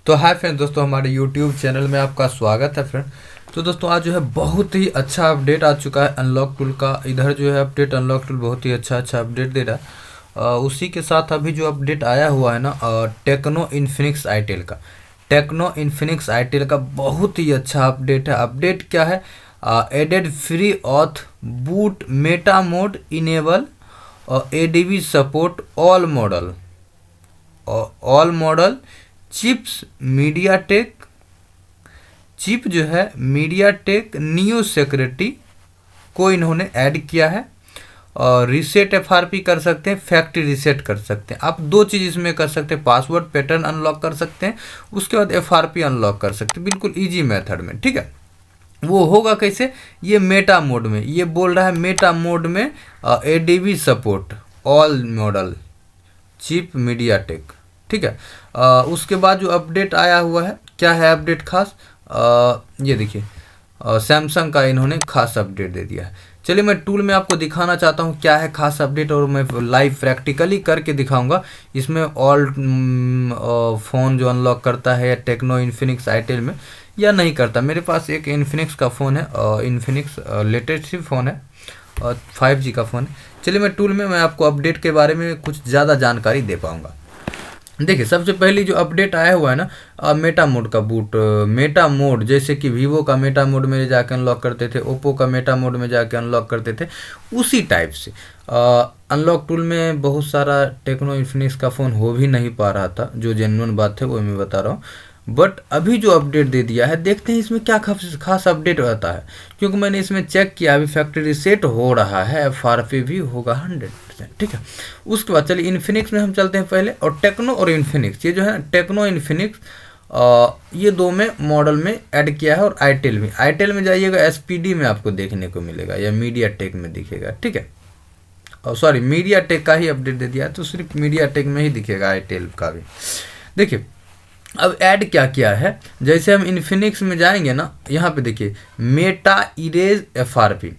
तो hi friend, दोस्तों हमारे यूट्यूब चैनल में आपका स्वागत है फ्रेंड। तो दोस्तों आज जो है बहुत ही अच्छा अपडेट आ चुका है अनलॉक टूल का। इधर जो है अपडेट अनलॉक टूल बहुत ही अच्छा अपडेट दे रहा है। उसी के साथ अभी जो अपडेट आया हुआ है ना, टेक्नो इन्फिनिक्स आईटेल का। टेक्नो इन्फिनिक्स आईटेल का बहुत ही अच्छा अपडेट है। अपडेट क्या है? Added free auth boot meta mode enable ADB support all model chips MediaTek chip जो है मीडियाटेक नियो सिक्योरिटी को इन्होंने ऐड किया है। और रीसेट एफआरपी कर सकते हैं, फैक्ट्री रीसेट कर सकते हैं। आप दो चीज़ इसमें कर सकते हैं, पासवर्ड पैटर्न अनलॉक कर सकते हैं, उसके बाद एफआरपी अनलॉक कर सकते हैं, बिल्कुल इजी मेथड में। ठीक है, वो होगा कैसे? ये मेटा मोड में, ये बोल रहा है मेटा मोड में ADB support all model chip MediaTek. ठीक है। उसके बाद जो अपडेट आया हुआ है, क्या है अपडेट खास? ये देखिए, सैमसंग का इन्होंने खास अपडेट दे दिया है। चलिए मैं टूल में आपको दिखाना चाहता हूँ क्या है खास अपडेट, और मैं लाइव प्रैक्टिकली करके दिखाऊंगा। इसमें ऑल फ़ोन जो अनलॉक करता है या टेक्नो इन्फिनिक्स आईटेल में, या नहीं करता। मेरे पास एक इन्फिनिक्स का फ़ोन है, इन्फिनिक्स लेटेस्ट ही फ़ोन है और 5G का फ़ोन है। चलिए मैं टूल में मैं आपको अपडेट के बारे में कुछ ज़्यादा जानकारी दे पाऊँगा। देखिए, सबसे पहले जो अपडेट आया हुआ है ना, मेटा मोड का बूट। मेटा मोड जैसे कि वीवो का मेटा मोड में जाके अनलॉक करते थे, ओप्पो का मेटा मोड में जाके अनलॉक करते थे, उसी टाइप से अनलॉक टूल में बहुत सारा टेक्नो इन्फिनिक्स का फ़ोन हो भी नहीं पा रहा था। जो जेन्युइन बात है वो मैं बता रहा हूँ। बट अभी जो अपडेट दे दिया है, देखते हैं इसमें क्या खास अपडेट रहता है। क्योंकि मैंने इसमें चेक किया, अभी फैक्ट्री रीसेट हो रहा है, एफआरपी भी होगा 100%। ठीक है, उसके बाद चलिए इन्फिनिक्स में हम चलते हैं पहले। और टेक्नो और इन्फिनिक्स, ये जो है टेक्नो इन्फिनिक्स, ये दो में मॉडल में ऐड किया है। और आईटेल में जाइएगा, एसपीडी में आपको देखने को मिलेगा, या मीडिया टेक में दिखेगा। ठीक है, और सॉरी, मीडिया टेक का ही अपडेट दे दिया है, तो सिर्फ मीडिया टेक में ही दिखेगा आईटेल का भी। देखिए अब ऐड क्या किया है, जैसे हम इन्फिनिक्स में जाएंगे ना, यहाँ पे देखिए Meta erase FRP,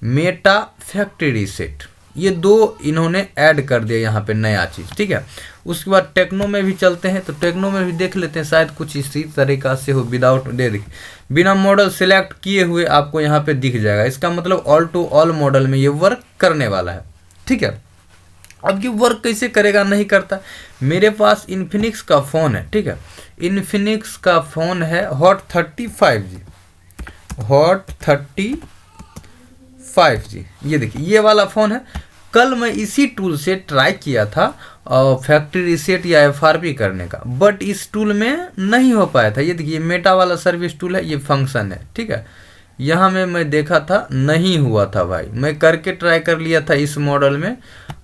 Meta factory reset, ये दो इन्होंने ऐड कर दिया यहाँ पे नया चीज़। ठीक है, उसके बाद टेक्नो में भी चलते हैं, तो टेक्नो में भी देख लेते हैं, शायद कुछ इसी तरीका से हो। विदाउट दे देखिए, बिना मॉडल सिलेक्ट किए हुए आपको यहाँ पे दिख जाएगा। इसका मतलब ऑल टू ऑल मॉडल में ये वर्क करने वाला है। ठीक है, अब ये वर्क कैसे करेगा? नहीं करता। मेरे पास इन्फिनिक्स का फ़ोन है। ठीक है, इन्फिनिक्स का फ़ोन है हॉट 35G, हॉट 35G। ये देखिए, ये वाला फ़ोन है। कल मैं इसी टूल से ट्राई किया था फैक्ट्री रीसेट या एफआरपी करने का, बट इस टूल में नहीं हो पाया था। ये देखिए, मेटा वाला सर्विस टूल है, ये फंक्शन है। ठीक है, यहाँ में मैं देखा था, नहीं हुआ था भाई। मैं करके ट्राई कर लिया था इस मॉडल में,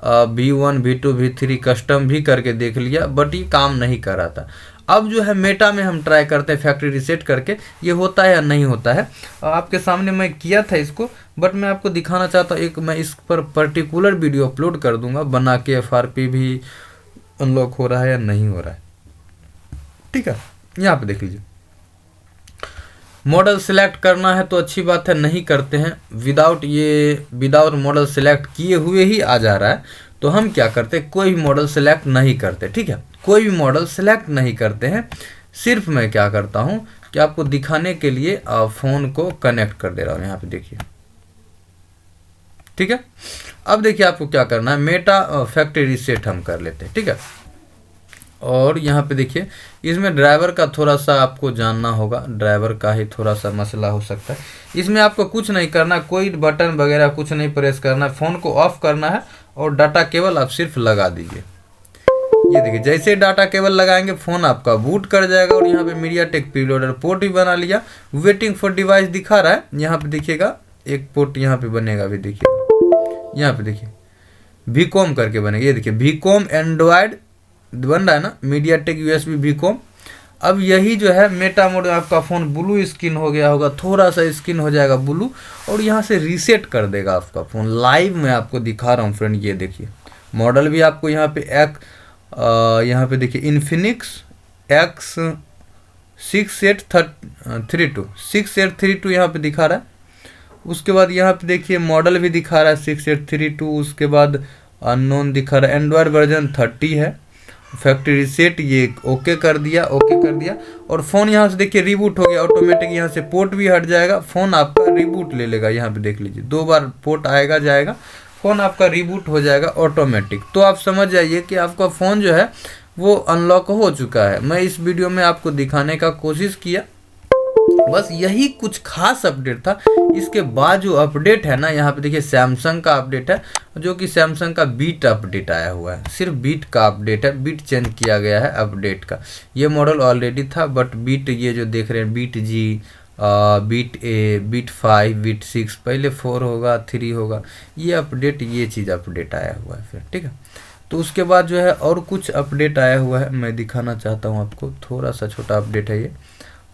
V1 V2 V3 कस्टम भी करके देख लिया, बट ये काम नहीं कर रहा था। अब जो है मेटा में हम ट्राई करते हैं फैक्ट्री रीसेट करके, ये होता है या नहीं होता है। आपके सामने मैं किया था इसको, बट मैं आपको दिखाना चाहता हूँ। एक मैं इस पर पर्टिकुलर वीडियो अपलोड कर दूंगा बना के, एफआरपी भी अनलॉक हो रहा है या नहीं हो रहा है। ठीक है, यहाँ पे देख लीजिए, मॉडल सेलेक्ट करना है तो अच्छी बात है, नहीं करते हैं। विदाउट मॉडल सेलेक्ट किए हुए ही आ जा रहा है, तो हम क्या करते हैं, कोई भी मॉडल सेलेक्ट नहीं करते। ठीक है, कोई भी मॉडल सेलेक्ट नहीं करते हैं। सिर्फ मैं क्या करता हूँ कि आपको दिखाने के लिए फ़ोन को कनेक्ट कर दे रहा हूँ। यहाँ पे देखिए, ठीक है। अब देखिए आपको क्या करना है, मेटा फैक्ट्री रीसेट हम कर लेते हैं। ठीक है, और यहाँ पे देखिए, इसमें ड्राइवर का थोड़ा सा आपको जानना होगा, ड्राइवर का ही थोड़ा सा मसला हो सकता है। इसमें आपको कुछ नहीं करना, कोई बटन वगैरह कुछ नहीं प्रेस करना है, फ़ोन को ऑफ करना है और डाटा केबल आप सिर्फ लगा दीजिए। ये देखिए, जैसे डाटा केबल लगाएंगे फ़ोन आपका बूट कर जाएगा। और यहाँ पे मीडियाटेक प्रीलोडर पोर्ट भी बना लिया, वेटिंग फॉर डिवाइस दिखा रहा है। यहाँ पे देखिएगा, एक पोर्ट यहाँ पे बनेगा, अभी देखिए, यहाँ पे देखिए वीकॉम करके बनेगा। ये देखिए वीकॉम एंड्रॉयड बन रहा है ना, मीडियाटेक USB वीकॉम। अब यही जो है मेटा मोड, आपका फ़ोन ब्लू स्किन हो गया होगा, थोड़ा सा स्किन हो जाएगा ब्लू, और यहाँ से रीसेट कर देगा आपका फ़ोन। लाइव मैं आपको दिखा रहा हूँ फ्रेंड, ये देखिए मॉडल भी आपको यहाँ पे यहाँ पे देखिए इन्फिनिक्स X6832 यहाँ पे दिखा रहा है। उसके बाद यहाँ पे देखिए मॉडल भी दिखा रहा है 6832। उसके बाद अननोन दिखा रहा है, एंड्रॉयड वर्जन 30 है। फैक्ट्री रीसेट ये ओके कर दिया, ओके कर दिया, और फ़ोन यहाँ से देखिए रिबूट हो गया ऑटोमेटिक। यहाँ से पोर्ट भी हट जाएगा, फ़ोन आपका रिबूट ले लेगा। यहाँ पे देख लीजिए 2 बार पोर्ट आएगा जाएगा, फ़ोन आपका रिबूट हो जाएगा ऑटोमेटिक। तो आप समझ जाइए कि आपका फ़ोन जो है वो अनलॉक हो चुका है। मैं इस वीडियो में आपको दिखाने का कोशिश किया, बस यही कुछ खास अपडेट था। इसके बाद जो अपडेट है ना, यहाँ पे देखिए सैमसंग का अपडेट है, जो कि सैमसंग का बीट अपडेट आया हुआ है। सिर्फ बीट का अपडेट है, बीट चेंज किया गया है अपडेट का। ये मॉडल ऑलरेडी था, बट बीट ये जो देख रहे हैं beat ji, beat A, beat 5, beat 6, पहले 4 होगा 3 होगा, ये अपडेट, ये चीज़ अपडेट आया हुआ है फिर, ठीक है। तो उसके बाद जो है और कुछ अपडेट आया हुआ है, मैं दिखाना चाहता हूँ आपको। थोड़ा सा छोटा अपडेट है ये,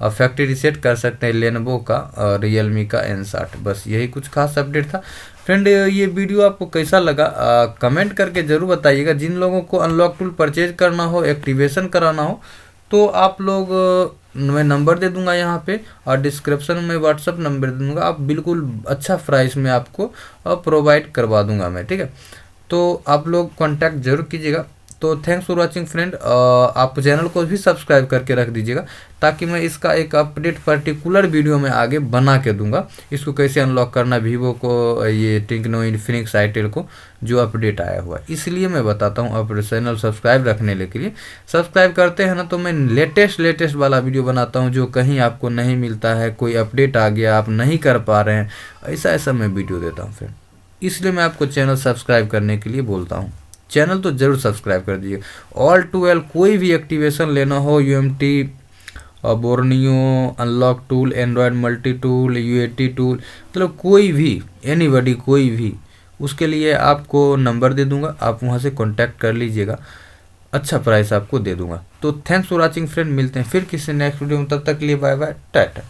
फैक्ट्री रीसेट कर सकते हैं लेनोवो का और रियलमी का N60। बस यही कुछ खास अपडेट था फ्रेंड। ये वीडियो आपको कैसा लगा कमेंट करके ज़रूर बताइएगा। जिन लोगों को अनलॉक टूल परचेज करना हो, एक्टिवेशन कराना हो, तो आप लोग मैं नंबर दे दूंगा यहाँ पे, और डिस्क्रिप्शन में व्हाट्सअप नंबर दे दूंगा। आप बिल्कुल अच्छा प्राइस में आपको प्रोवाइड करवा दूंगा मैं, ठीक है। तो आप लोग कांटेक्ट जरूर कीजिएगा। तो थैंक्स फॉर वाचिंग फ्रेंड। आप चैनल को भी सब्सक्राइब करके रख दीजिएगा, ताकि मैं इसका एक अपडेट पर्टिकुलर वीडियो में आगे बना के दूंगा। इसको कैसे अनलॉक करना, वीवो को, ये टेक्नो, इन्फिनिक्स, आईटेल को जो अपडेट आया हुआ है, इसलिए मैं बताता हूँ। आप चैनल सब्सक्राइब रखने के लिए सब्सक्राइब करते हैं ना, तो मैं लेटेस्ट वाला वीडियो बनाता हूँ, जो कहीं आपको नहीं मिलता है। कोई अपडेट आ गया, आप नहीं कर पा रहे हैं, ऐसा मैं वीडियो देता हूँ फ्रेंड। इसलिए मैं आपको चैनल सब्सक्राइब करने के लिए बोलता हूँ। चैनल तो जरूर सब्सक्राइब कर दीजिए। ऑल टू एल कोई भी एक्टिवेशन लेना हो, UMT, Borneo, unlock tool, Android multi tool, UAT tool, मतलब कोई भी, एनीबॉडी, कोई भी, उसके लिए आपको नंबर दे दूंगा, आप वहां से कांटेक्ट कर लीजिएगा। अच्छा प्राइस आपको दे दूंगा। तो थैंक्स फॉर वॉचिंग फ्रेंड, मिलते हैं फिर किसी नेक्स्ट वीडियो में, तब तक के लिए बाय बाय, टाटा।